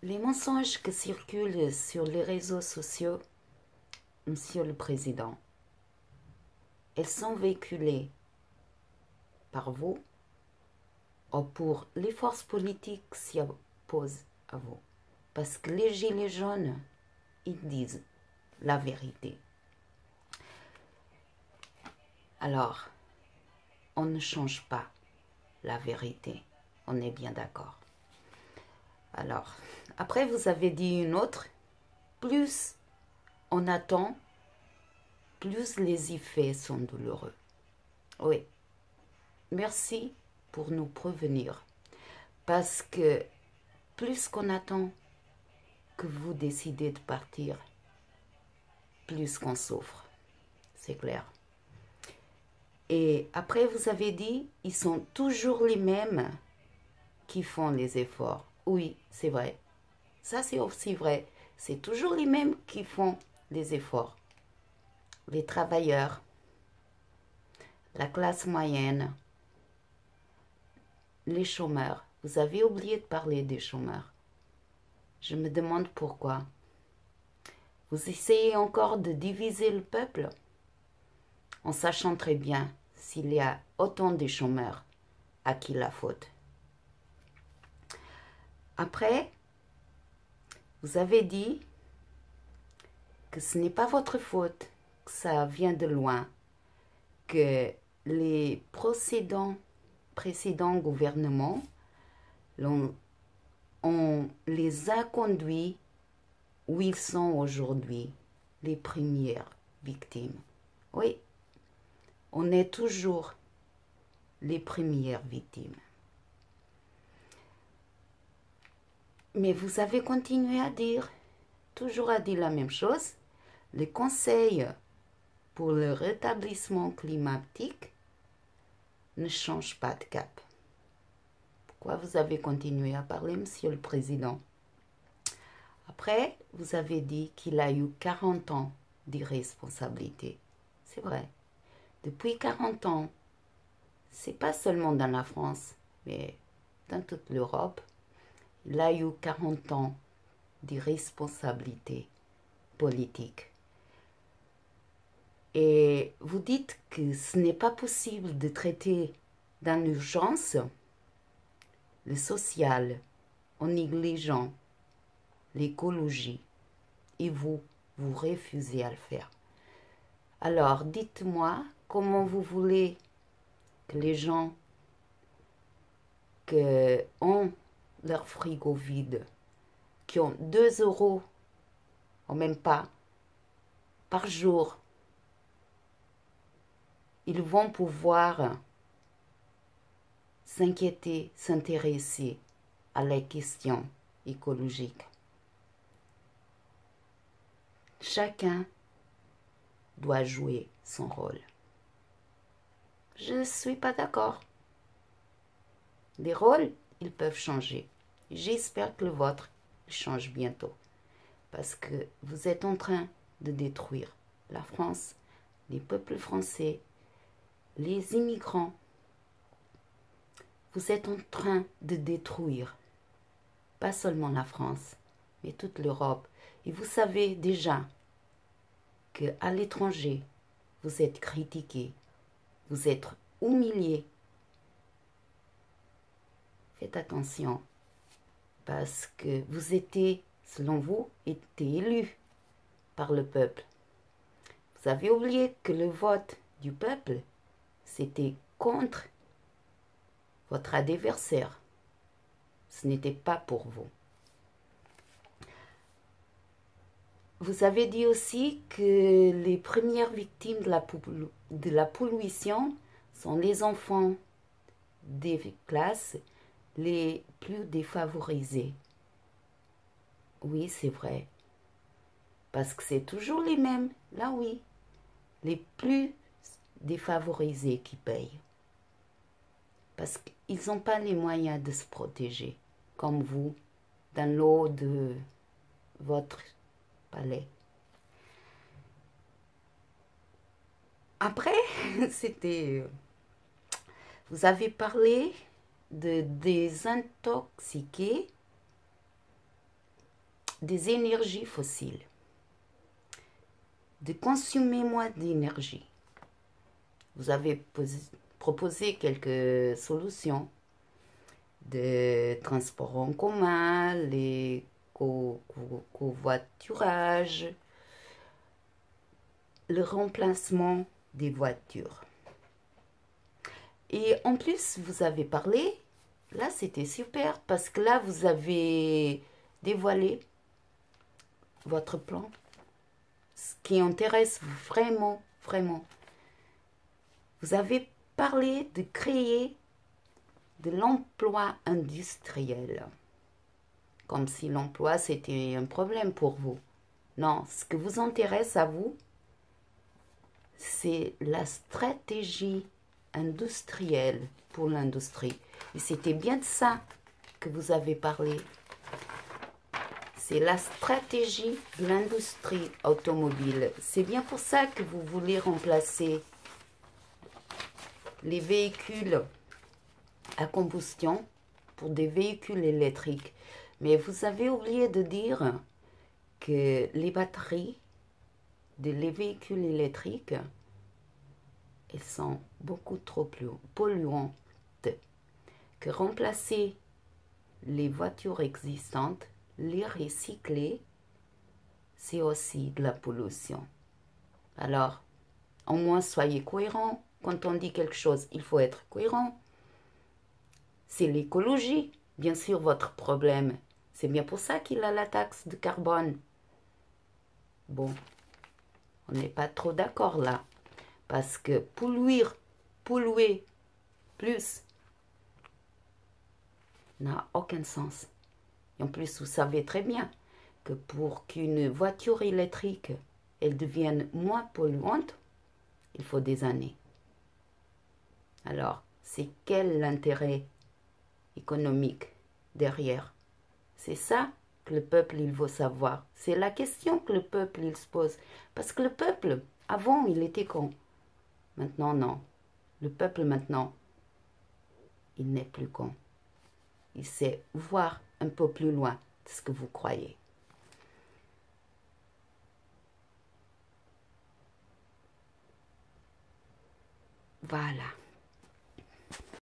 Les mensonges qui circulent sur les réseaux sociaux, Monsieur le Président, elles sont véhiculées par vous ou pour les forces politiques qui s'y opposent à vous. Parce que les gilets jaunes, ils disent la vérité. Alors, on ne change pas la vérité. On est bien d'accord. Alors, après vous avez dit une autre, plus on attend, plus les effets sont douloureux. Oui, merci pour nous prévenir. Parce que plus qu'on attend que vous décidez de partir, plus qu'on souffre. C'est clair. Et après, vous avez dit, ils sont toujours les mêmes qui font les efforts. Oui, c'est vrai. Ça, c'est aussi vrai. C'est toujours les mêmes qui font les efforts. Les travailleurs, la classe moyenne, les chômeurs. Vous avez oublié de parler des chômeurs. Je me demande pourquoi. Vous essayez encore de diviser le peuple en sachant très bien s'il y a autant de chômeurs, à qui la faute. Après, vous avez dit que ce n'est pas votre faute, que ça vient de loin, que les précédents gouvernements on les a conduits où ils sont aujourd'hui, les premières victimes. Oui, on est toujours les premières victimes. Mais vous avez continué à dire, toujours à dire la même chose. Le Conseil pour le rétablissement climatique ne change pas de cap. Pourquoi vous avez continué à parler, Monsieur le Président? Après, vous avez dit qu'il a eu 40 ans d'irresponsabilité. C'est vrai. Depuis 40 ans, c'est pas seulement dans la France, mais dans toute l'Europe, il a eu 40 ans d'irresponsabilité politique. Et vous dites que ce n'est pas possible de traiter dans l'urgence le social en négligeant l'écologie et vous refusez à le faire. Alors, dites-moi comment vous voulez que les gens qui ont leur frigo vide, qui ont 2 euros, ou même pas, par jour, ils vont pouvoir s'inquiéter, s'intéresser à la question écologique. Chacun doit jouer son rôle. Je ne suis pas d'accord. Les rôles, ils peuvent changer. J'espère que le vôtre change bientôt. Parce que vous êtes en train de détruire la France, les peuples français, les immigrants. Vous êtes en train de détruire pas seulement la France, mais toute l'Europe. Et vous savez déjà qu'à l'étranger, vous êtes critiqués, vous êtes humiliés. Faites attention, parce que vous étiez, selon vous, été élus par le peuple. Vous avez oublié que le vote du peuple, c'était contre votre adversaire. Ce n'était pas pour vous. Vous avez dit aussi que les premières victimes de la pollution sont les enfants des classes les plus défavorisées. Oui, c'est vrai. Parce que c'est toujours les mêmes. Là, oui. Les plus défavorisés qui payent. Parce qu'ils n'ont pas les moyens de se protéger, comme vous, dans l'eau de votre palais. Après, c'était... Vous avez parlé de désintoxiquer des énergies fossiles, de consommer moins d'énergie. Vous avez proposé quelques solutions de transport en commun, les covoiturage, le remplacement des voitures. Et en plus, vous avez parlé, là c'était super, parce que là vous avez dévoilé votre plan, ce qui intéresse vraiment, vraiment. Vous avez parlé de créer de l'emploi industriel, comme si l'emploi c'était un problème pour vous. Non, ce qui vous intéresse à vous, c'est la stratégie industrielle pour l'industrie. Et c'était bien de ça que vous avez parlé. C'est la stratégie de l'industrie automobile. C'est bien pour ça que vous voulez remplacer les véhicules à combustion pour des véhicules électriques. Mais vous avez oublié de dire que les batteries les véhicules électriques, elles sont beaucoup trop plus polluantes, que remplacer les voitures existantes, les recycler, c'est aussi de la pollution. Alors, au moins soyez cohérents. Quand on dit quelque chose, il faut être cohérent. C'est l'écologie, bien sûr, votre problème. C'est bien pour ça qu'il a la taxe de carbone. Bon, on n'est pas trop d'accord là. Parce que polluer plus n'a aucun sens. Et en plus, vous savez très bien que pour qu'une voiture électrique elle devienne moins polluante, il faut des années. Alors, c'est quel l'intérêt économique derrière? C'est ça que le peuple il veut savoir. C'est la question que le peuple il se pose. Parce que le peuple, avant, il était con. Maintenant, non. Le peuple, maintenant, il n'est plus con. Il sait voir un peu plus loin de ce que vous croyez. Voilà.